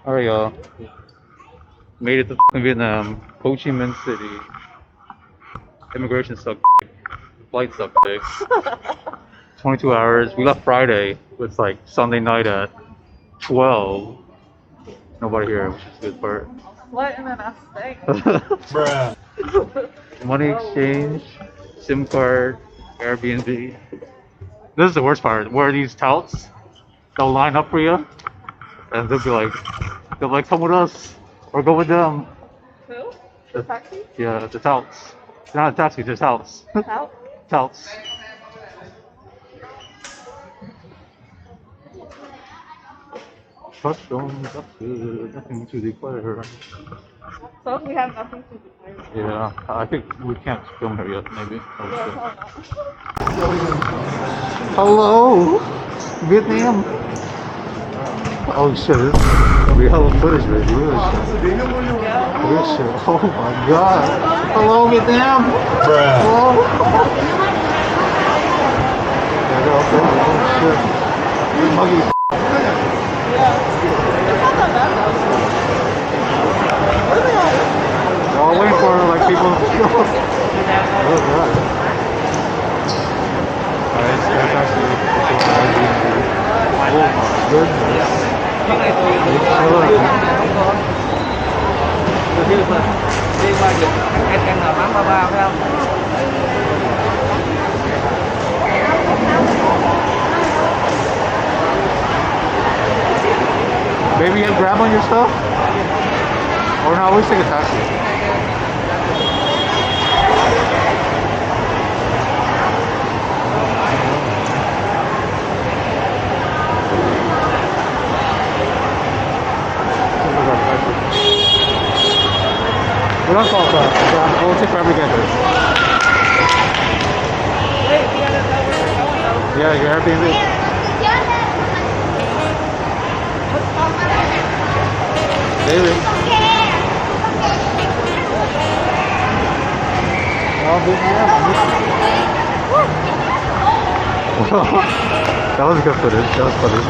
Alright, y'all. Made it to Vietnam, Ho Chi Minh City. Immigration sucked. Flight sucked. 22 hours. We left Friday. It's like Sunday night at 12. Nobody here, which is the good part. What in an staying? Bruh. Money exchange, SIM card, Airbnb. This is the worst part. Where these touts, they'll line up for you, and they'll be like, come with us, or go with them. Who? The taxi? Yeah, the touts. It's not a taxi, they're touts. Out? Touts. Touch on, that's good, nothing to declare. So we have nothing to declare. Yeah, I think we can't film here yet, maybe. Hello, Vietnam. Oh shit, this is gonna be hella footage, baby. Real shit. Oh my god. Hello, Vietnam. Bruh. Hello. Oh shit. Muggy. They're all waiting for like people to show up. Oh god. Alright, that's actually oh my goodness. Maybe you have grab on your stuff? Or no, always take a taxi. We don't call that. We'll take forever to get there. Yeah, your Airbnb. Maybe. That was good footage. That was funny.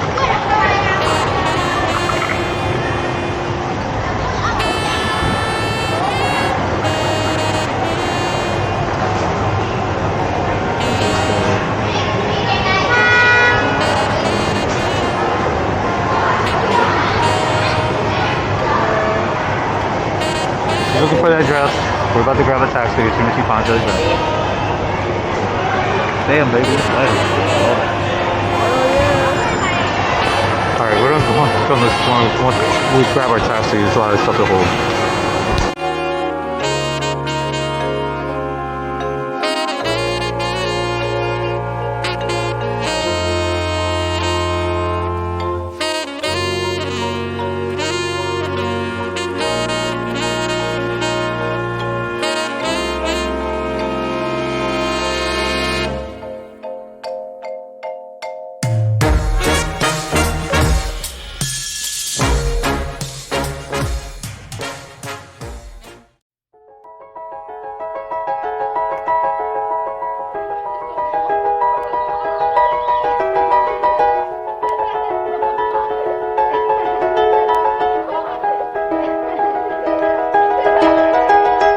Looking for the address. We're about to grab a taxi as soon as she finds the address. Damn, baby. Nice. Alright, we're gonna film this once we grab our taxi. There's a lot of stuff to hold.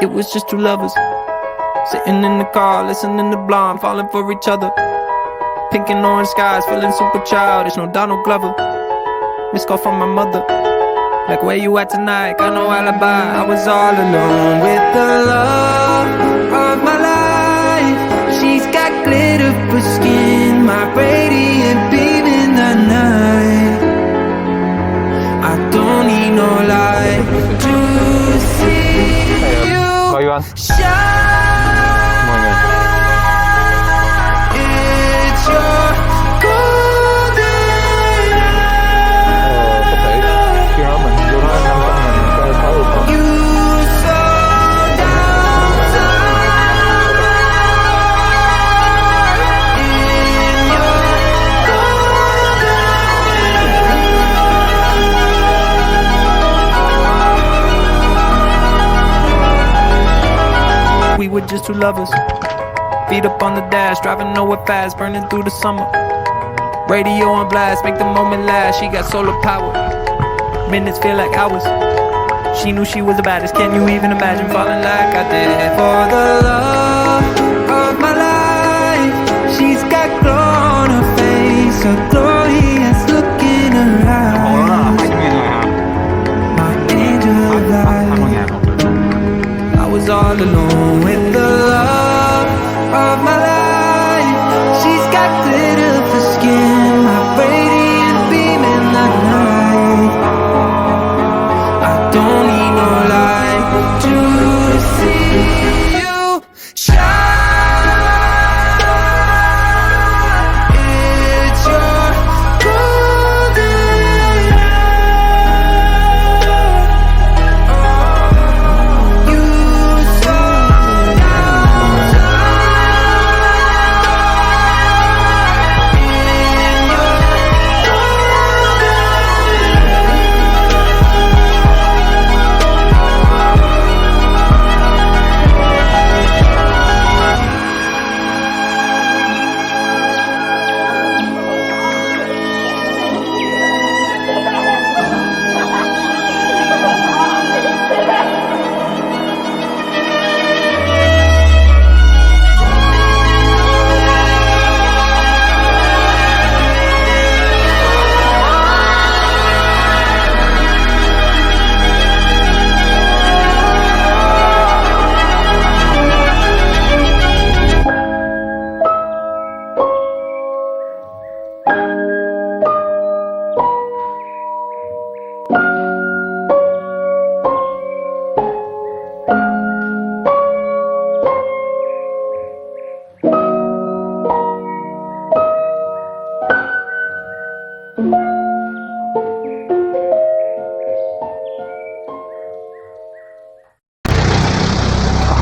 It was just two lovers sitting in the car, listening to Blonde, falling for each other. Pink and orange skies, feeling super childish. No Donald Glover. Missed call from my mother, like, where you at tonight? Got no alibi. I was all alone with the love of my life. She's got glitter for skin, my radiant beam in the night. I don't need no light to see Saigon. shine. It's your golden you so downside in your golden. We were just two lovers, feet up on the dash, driving nowhere fast, burning through the summer. Radio on blast, make the moment last. She got solar power. minutes feel like hours. She knew she was the baddest. Can you even imagine falling like I did? For the love of my life, she's got glow on her face, a glorious look in her eyes. My angel of light. I was all alone with the love of my life. She's got glitter for skin, my radiant beam in the night. I don't need no light to see you shine. It's your golden hour. You slow down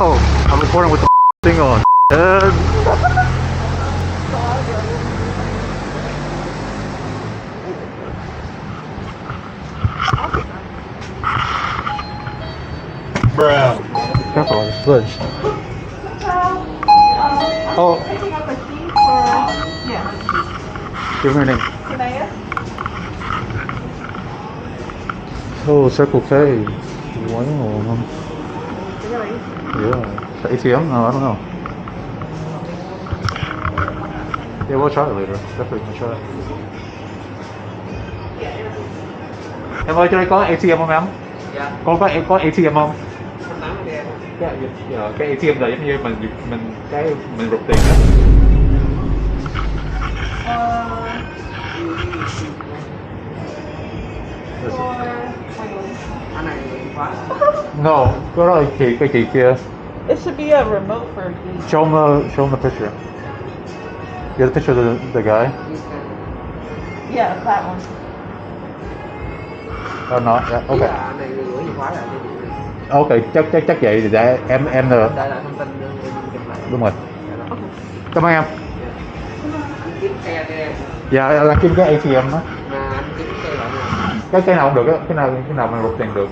Oh, I'm recording with the thing on. Bruh. Careful, it's sludge. Oh, Picking up a key for, yeah, give me your name. Naya. Oh, Circle K. Wow. Really? Yeah. The ATM? No, I don't know. Yeah, we'll try it later. Definitely gonna try it. Em ơi, cho đây có ATM không em? Dạ, Có ATM không? thanh toán thì em. Cái ATM là giống như mình rụt tiền đó. Anh này khóa. No, cái đó là cái chị kia. It should be a remote for a key. Show him the picture. You have the picture of the guy? Yeah, that one. Oh, no, yeah, Ý là okay. anh này gửi chìa khóa lại cho chị. Ok, chắc vậy thì để em nữa. Đây là thông tin em chụp lại. Đúng rồi. Dạ rồi. Cảm ơn em. Anh kiếm xe cho em. Dạ, là kiếm cái ATM đó. Mà anh kiếm xe lại nè. Cái nào cũng được á, cái nào mình rụt tiền được.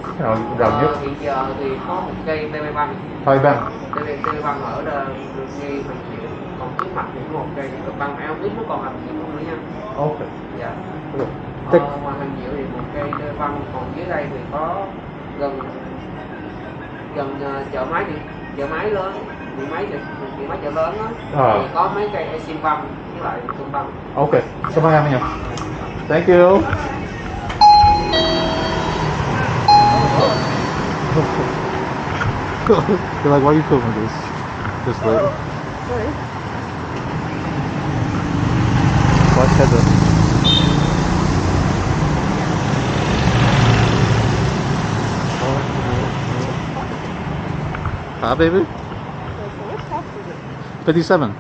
Cái nào gần nhất. Hiện giờ thì có một cây TB băng. Thôi bên. TB băng ở đây được ngay Hoàng Diệu. Còn trước mặt thì có một cây TB băng. Em không biết nó còn Hoàng Diệu không nữa nha. Ok. Dạ. Được. Ngoài Hoàng Diệu thì một cây TB băng. Còn dưới đây thì có gần chợ máy đi. Chợ máy lớn. Điện máy chợ lớn á. Thì có mấy cây exim băng với lại trung băng. Ok. Cảm ơn em nhiều. Thank you. You're like, why are you filming this late? Sorry. Watch Heather. Hi, baby. Okay, so what house is it? 57.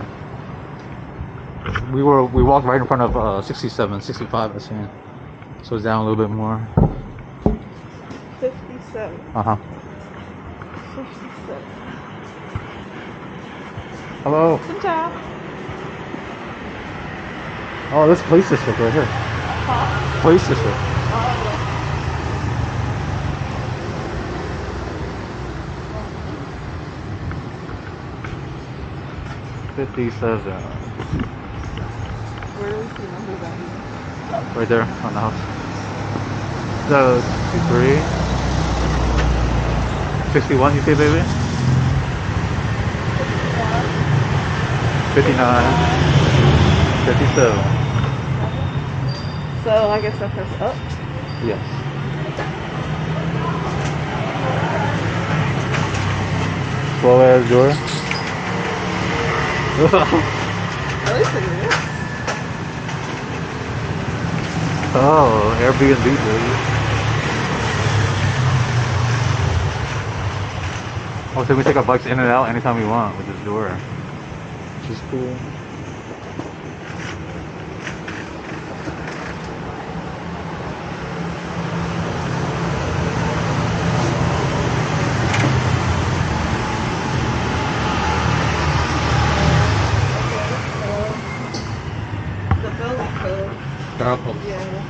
We walked right in front of 67, 65 I seen. So it's down a little bit more. 57. 57. 57. Hello. Xin chào. Oh, this police district right here. Police district. 57. Where is the number that you Right there on the house. No, 63. 61, you say, baby? 59. 57. So I guess I press up. Yes. Slow ass door. At least it is. Oh, Airbnb, baby. Oh, so we take our bikes in and out anytime we want with this door, which is cool. The building code. Powerful. Yeah.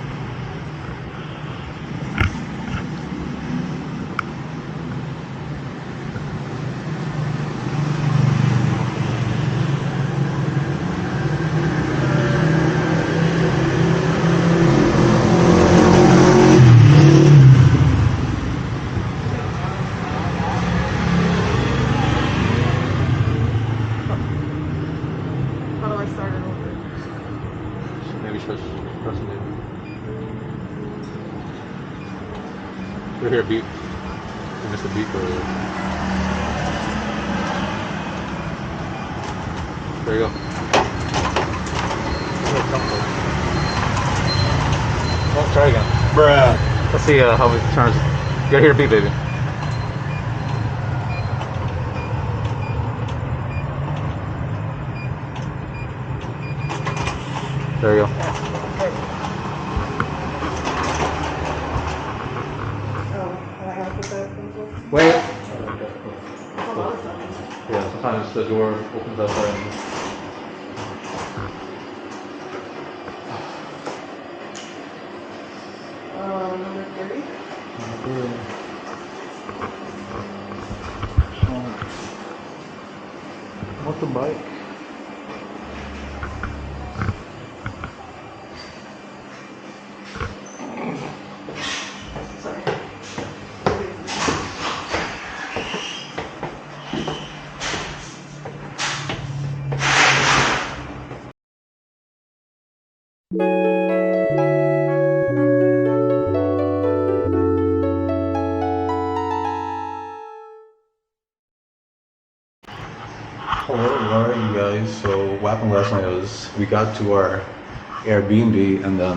How do I start it over? Maybe press it. We hear a beep. We missed a beep earlier. There you go. Oh, try again. Bruh. Let's see how it turns. You gotta hear a beep, baby. There you go. Wait. Yeah, sometimes the door opens up and Number 3. Motorbike. Hello, how are you guys? So what happened last night was we got to our Airbnb and the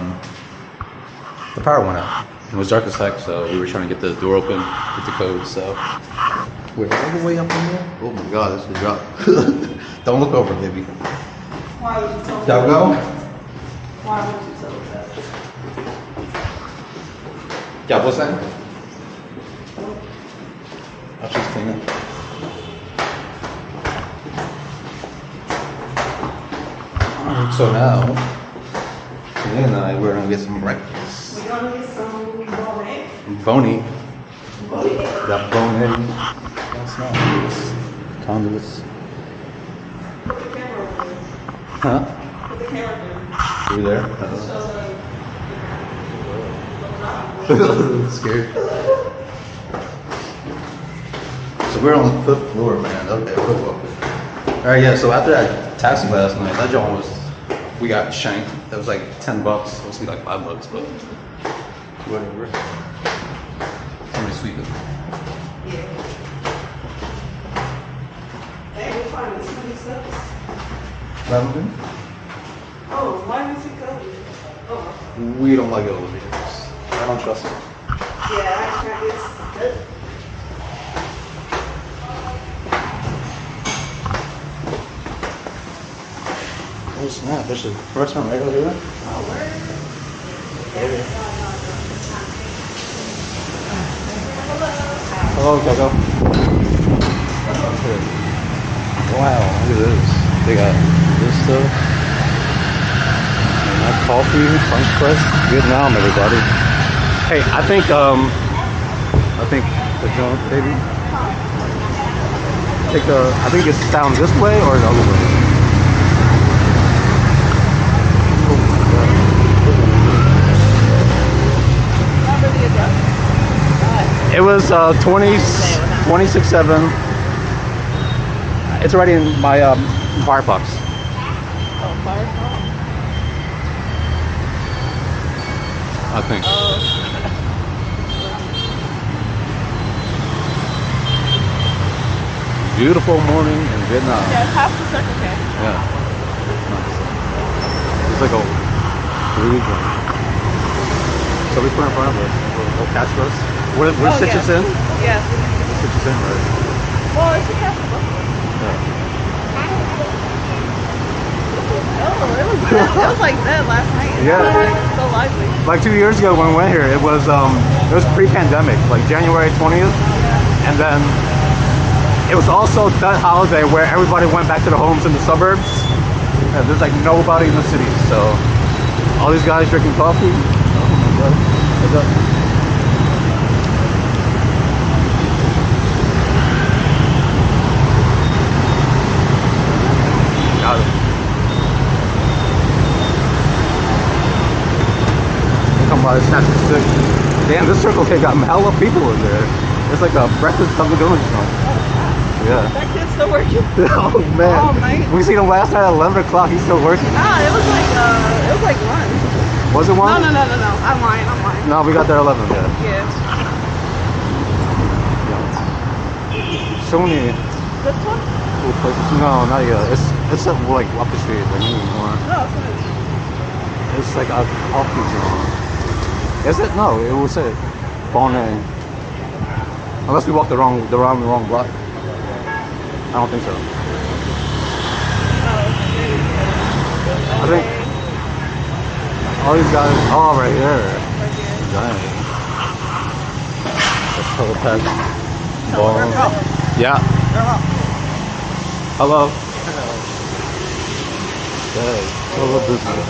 power went out. It was dark as heck, so we were trying to get the door open with the code. So we're all the way up in there. Oh my god, this is a drop. Don't look over, baby. Why would you tell me? Y'all go? Why would you tell me that? Yeah, what's that? I'll just clean it. So now, today and I, we're gonna get some breakfast. We're gonna get some bone. Boney. That bone in. That's nice. Conduits. Put the camera over there. Huh? Put the camera there. You there? Scared. So we're on the 5th floor, man. Okay, cool. Alright, yeah, so after that taxi last night, that joint was, we got shanked. That was like $10. Supposed to be like $5, but whatever. Somebody sweep it. Yeah. Hey, we'll find this many steps. Lavender? Oh, why is it going? Oh, We don't like elevators. I don't trust it. yeah, I can't get. Oh snap, there's a restaurant right over here. Hello, Coco. Wow, look at this. They got this stuff. And that coffee, French press, Vietnam, everybody. Hey, I think the joint, baby. I think it's down this way or the other way. Remember the was 26.7. It's already in my Firefox. Oh, Firefox. I think. Beautiful morning in Vietnam. Yeah, it's half the Circle K. Yeah. It's like a really good. So we put in front of us. We'll catch us. What stitch us in? Yeah. Stitch us in, right? Well, it's a half the book. Yeah. Oh, it was like that last night. Yeah. It was like so lively. Like 2 years ago when we went here, it was pre-pandemic, like January 20th, and then it was also that holiday where everybody went back to their homes in the suburbs, and there's like nobody in the city. So all these guys drinking coffee. Oh my god! What's up? Got it. Come by, snatch the stick. Damn, this Circle K got hella people in there. It's like a breakfast of the village now. Yeah. That kid's still working. Oh man. All night. We seen him last night at 11 o'clock. He's still working. Nah, it was like 1. Was it 1? No. I'm lying. No, we got there 11. Yeah. Yeah. So many This one? cool places. No, not yet. It's like up the street. Like maybe more. No, it's not. It's like a coffee zone. Is it? No, it will say Bonnet. Unless we walked around the wrong block. I don't think so. I think all these guys, right here. Dang. That's total pack. Yeah. Hello. Okay, total business.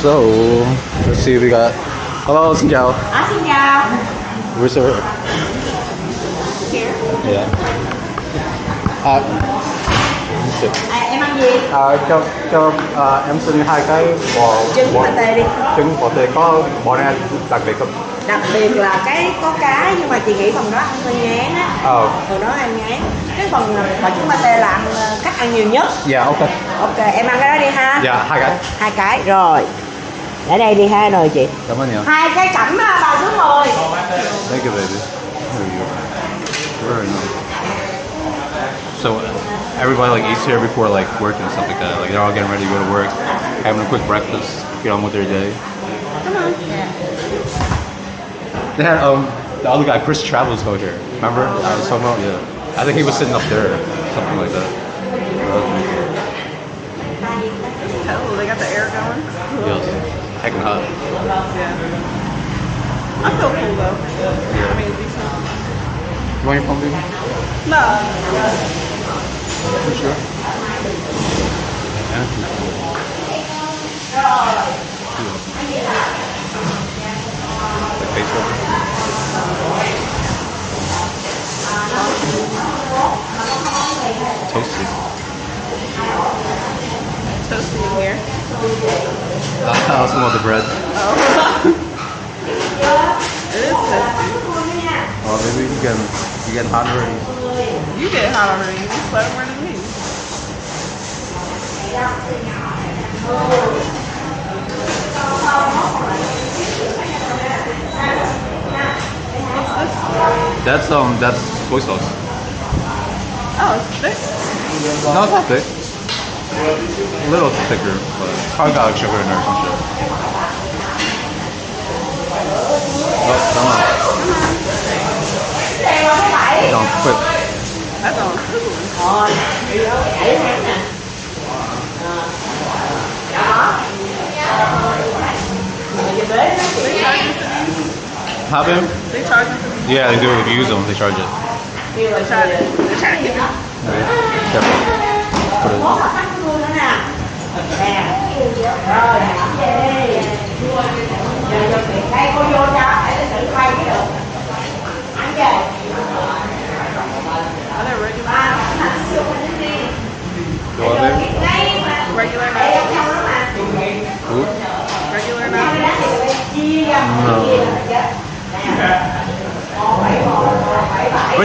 So, let's see, we got. Hello, xin chào. Xin chào. Where's her? Here. Yeah. Em ăn gì? Cho em xin 2 cái bò Trứng pate đi. trứng pate có bò này đặc biệt không? Đặc biệt là cái có cá, nhưng mà chị nghĩ phần đó ăn hơi ngán á. Phần đó ăn ngán. Cái phần bò trứng pate là cách ăn nhiều nhất. Dạ, ok. Ok, em ăn cái đó đi ha. Dạ, 2 cái. 2 cái rồi. Ở đây đi ha rồi chị. Cảm ơn nhiều. 2 cái cẩm bà số 10. Thank you, baby. There you go. Very nice. So everybody like eats here before like work and stuff like that. Like they're all getting ready to go to work, having a quick breakfast, get on with their day. Come on. They had the other guy, Chris Travels, go here. Remember? I was talking about, yeah. I think he was sitting up there, something like that. Oh, they got the air going. Yes, heckin' hot. Yeah. I feel cool though. Yeah. I mean, it's decent. You want your phone, baby? No. For sure. Yeah. Like Facebook. Toasty. Toasty in here. I'll smell the bread. Oh. It is toasty. Oh, baby, you getting hot already. You get hot already. You sweat more than me. That's soy sauce. Oh, it's thick. No, it's not thick. A little thicker, but probably got like sugar in there or some shit. Oh, come on. Come on, quick. That's all sizzling. Huh, babe? They charge us. Yeah, they do. If you use them, they charge it. They try to give me. Careful. Put it. Đây cô vô cho để tự quay cái được. Ăn về. Are they regular? You want it? Regular now? Who? Regular now? No.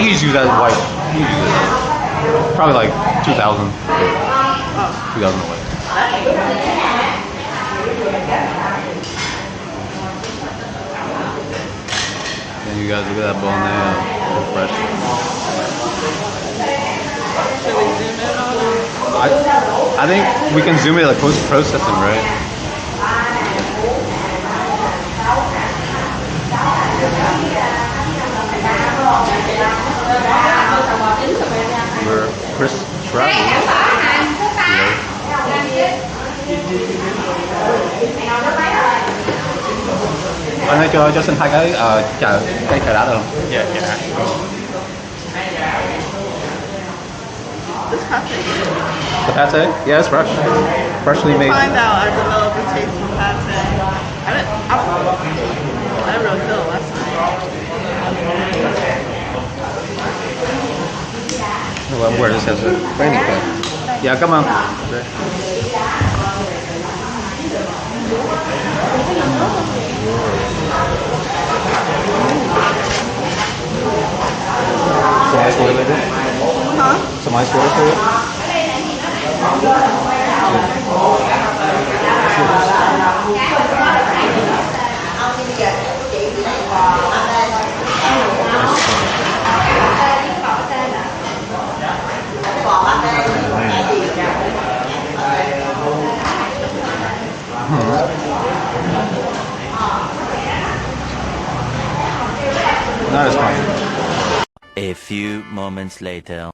you just use that as white. You use it. Probably like 2,000. 2,000 white. And you guys look at that bone there. Fresh. Should we zoom in on them? I think we can zoom in like post-processing, right? We're Chris Travel. Anh ơi cho xin hai cái cây cà đá được không? Yeah, yeah. This pate. The pate? Yeah, it's fresh. Freshly made. Find out I developed a taste for pate. I didn't really feel it last night. Well, I'm wearing this as a training pack. Yeah, come on. Some ice water later? Huh? Some ice water for it? Not as much. A few moments later.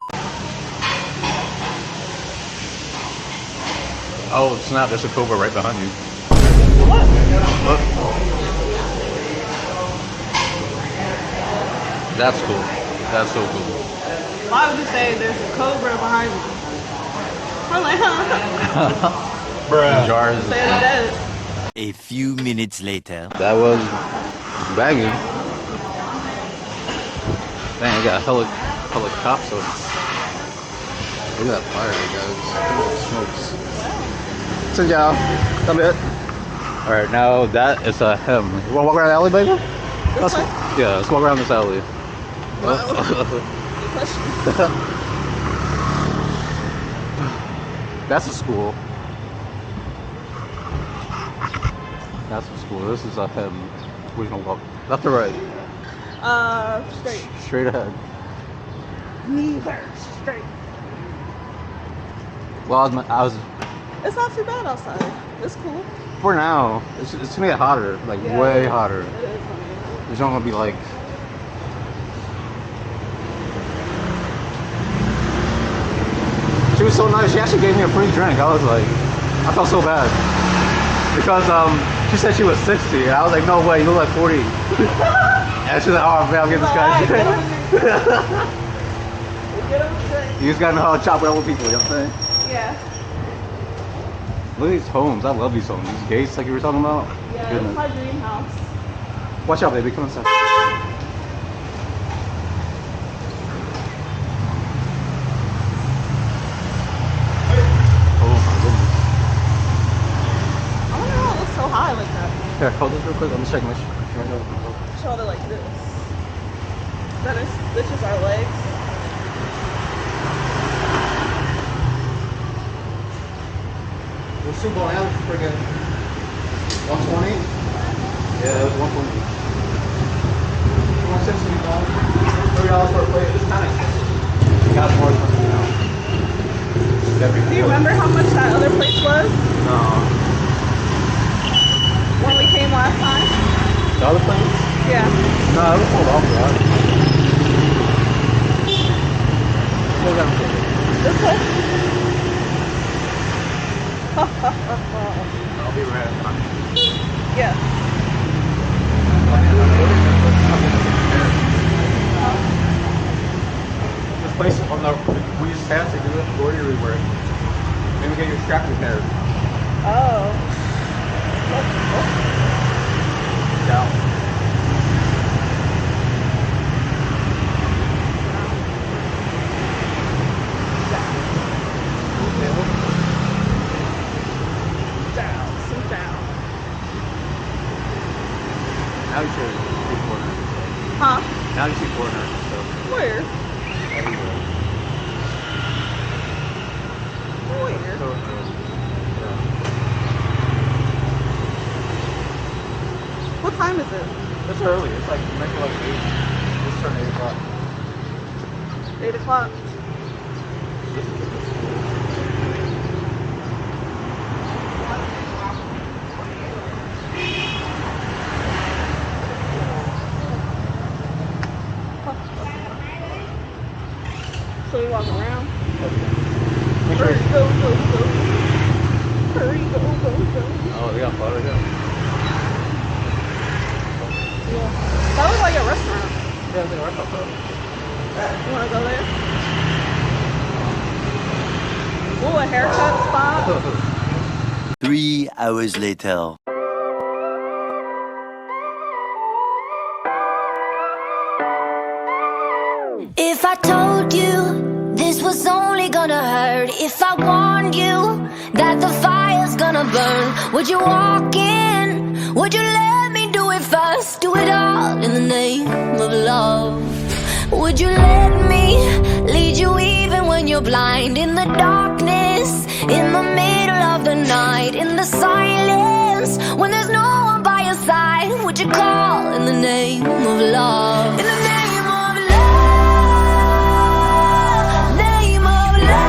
Oh snap, there's a cobra right behind you. What? Look. That's cool. That's so cool. Why would you say there's a cobra behind me? I'm like, huh? Bruh. Jars. Say it dead. A few minutes later. That was banging. Dang, I got hella cops on. Look at that fire, guys. Look at the smokes. So y'all, come here. Alright, now that is a him. You wanna walk around the alley, baby? Yeah, let's walk around this alley. That's a school. That's a school. This is a him. We're gonna walk left or right? Straight. Straight ahead. Neither. Straight. Well, I was It's not too bad outside. It's cool. for now. It's gonna get hotter, like Yeah. way hotter. It is funny. There's not gonna be like. She was so nice. She actually gave me a free drink. I was like, I felt so bad because she said she was 60, and I was like, no way, you look like 40. And she's like, oh man, I'll get this guy a drink. Get him a drink. You just gotta know how to chop it up with people. You know what I'm saying? Yeah. Look at these homes. I love these homes. These gates, like you were talking about. Yeah, Goodness. it's my dream house. Watch out, baby. Come inside. Oh my goodness. I wonder how it looks so high like that. Here, hold this real quick. I'm just checking my shoe. Show it like this. This is our legs. The Super Bowl now is friggin' 120? Yeah, it was 120. $30 for a plate. It's kind of expensive. You got more expensive now. Do you remember how much that other place was No. when we came last time? The other place? Yeah. No, it was sold off for that. What got it? This way? I'll be right back. Yeah. This place on the we just passed to do embroidery work. Maybe get your strap repaired. Oh. Down. Down. Sit down. Now you see corner. Huh? Now you see corner. So. Where? What time is it? It's early. It's like maybe like 8. It's turning 8 o'clock. 8 o'clock. So we walk around. Hurry, go, go, go. Hurry, go, go, go. Oh, they got butter, yeah. Yeah. That was like a restaurant. Yeah, it's like a restaurant. You wanna go there? Ooh, a haircut spot. 3 hours later. If I told you this was only gonna hurt, if I warned you that the fire's gonna burn, would you walk in? Would you let me do it first? Do it all in the name of love. Would you let me lead you even when you're blind? In the darkness, in the middle of the night, in the silence, when there's no one by your side, would you call in the name of love? In the name of love, name of love,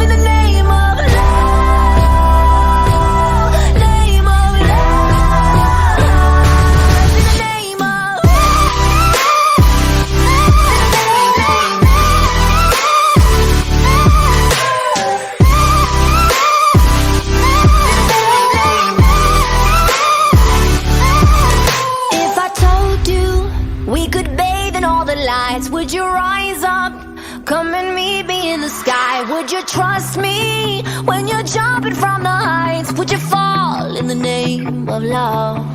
in the name of love, name of love, in the name of If I told you we could bathe in all the lights, would you rise up? Come and meet me in the sky. Would you trust me when you're jumping from the heights? Would you fall in the name of love?